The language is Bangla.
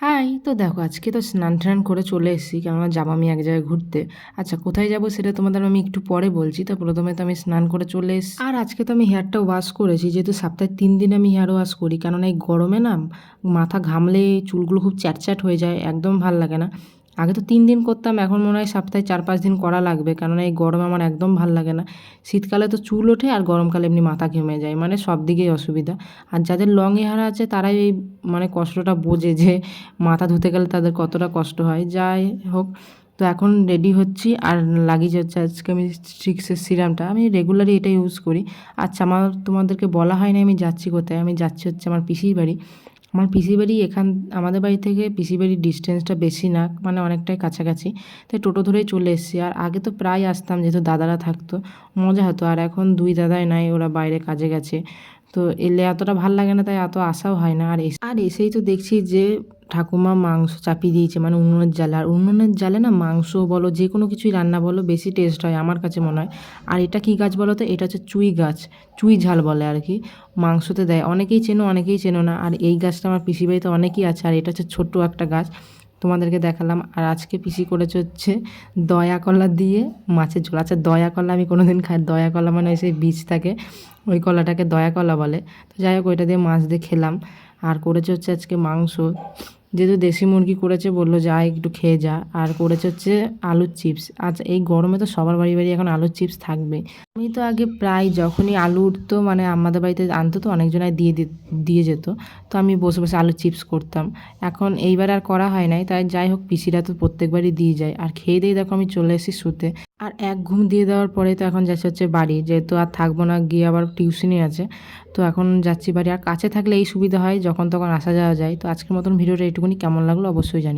হাই! তো দেখো আজকে তো স্নান-টান করে চলে এসেছি। কেননা যাবো আমি এক জায়গায় ঘুরতে। আচ্ছা কোথায় যাবো সেটা তোমাদের আমি একটু পরে বলছি। তো প্রথমে তো আমি স্নান করে চলে এসেছি। আর আজকে তো আমি হেয়ারটা ওয়াশ করেছি। যেহেতু সপ্তাহে ৩ দিন আমি হেয়ার ওয়াশ করি। কেননা এই গরমে না মাথা ঘামলে চুলগুলো খুব চ্যাটচ্যাট হয়ে যায়। একদম ভাল লাগে না। আগে তো ৩ দিন করতাম। এখন মনে হয় সপ্তাহে ৪-৫ দিন করা লাগবে। কেননা এই গরমে আমার একদম ভাল লাগে না। শীতকালে তো চুল ওঠে আর গরমকালে এমনি মাথা ঘেমে যায়। মানে সব দিকেই অসুবিধা। আর যাদের লং হেয়ার আছে তারাই এই মানে কষ্টটা বোঝে যে মাথা ধুতে গেলে তাদের কতটা কষ্ট হয়। যাই হোক, তো এখন রেডি হচ্ছি আর লাগিয়েছি হচ্ছে আজকে আমি স্ট্রিক্সের সিরামটা। আমি রেগুলারই এটা ইউজ করি। আচ্ছা আমার তোমাদেরকে বলা হয়নি আমি যাচ্ছি কোথায়। আমি যাচ্ছি হচ্ছে আমার পিসির বাড়ি। আমার পিসির বাড়ি আমাদের বাড়ি থেকে পিসির বাড়ির ডিসটেন্সটা বেশি না, মানে অনেকটাই কাছাকাছি। তাই টোটো ধরেই চলে এসেছি। আর আগে তো প্রায় আসতাম যেহেতু দাদারা থাকতো, মজা হতো। আর এখন ২ দাদাই নাই, ওরা বাইরে কাজে গেছে। তো এলে এতটা ভাল লাগে না, তাই এত আসাও হয় না। আর এসেই তো দেখছি যে ঠাকুমা মাংস চাপিয়ে দিয়েছে, মানে উনুনের জালে। আর উনুনের জালে না মাংস বলো যে কোনো কিছুই রান্না বলো বেশি টেস্ট হয় আমার কাছে মনে হয়। আর এটা কী গাছ বলো তো? এটা হচ্ছে চুই গাছ। চুই ঝাল বলে আর কি, মাংসতে দেয়। অনেকেই চেনো অনেকেই চেনো না। আর এই গাছটা আমার পিসির বাড়িতে অনেকই আছে। আর এটা হচ্ছে ছোট্ট একটা গাছ, তোমাদেরকে দেখালাম। আর আজকে পিসি করেছে হচ্ছে দয়া কলা দিয়ে মাছের ঝোল। আচ্ছা দয়া কলা আমি কোনো দিন খাই, দয়া কলা মানে সেই বীজ থাকে, ওই কলাটাকে দয়া কলা বলে। তো যাই হোক, ওইটা দিয়ে মাছ দিয়ে খেলাম। আর করেছে হচ্ছে আজকে মাংস, যেহেতু দেশি মুরগি করেছে বললো যা একটু খেয়ে যা। আর করেছে হচ্ছে আলুর চিপস। আচ্ছা এই গরমে তো সবার বাড়ি বাড়ি এখন আলুর চিপস থাকবে। আমি তো আগে প্রায় যখনই আলু উঠতো মানে আমাদের বাড়িতে আনতো তো অনেকজনাই দিয়ে যেত। তো আমি বসে বসে আলুর চিপস করতাম। এখন এইবার আর করা হয় নাই। তাই যাই হোক, পিসিরা তো প্রত্যেকবারই দিয়ে যায়। আর খেয়ে দিয়ে দেখো আমি চলে এসেছি শুতে। আর এক ঘুম দিয়ে দেওয়ার পরে তো এখন যাচ্ছে হচ্ছে বাড়ি, যেহেতু আর থাকবো না, গিয়ে আবার টিউশনি আছে। তো এখন যাচ্ছি বাড়ি। আর কাছে থাকলে এই সুবিধা হয় যখন তখন আসা যাওয়া যায়। তো আজকের মতন ভিডিওটা এইটুকুনি, কেমন লাগলো অবশ্যই জানি।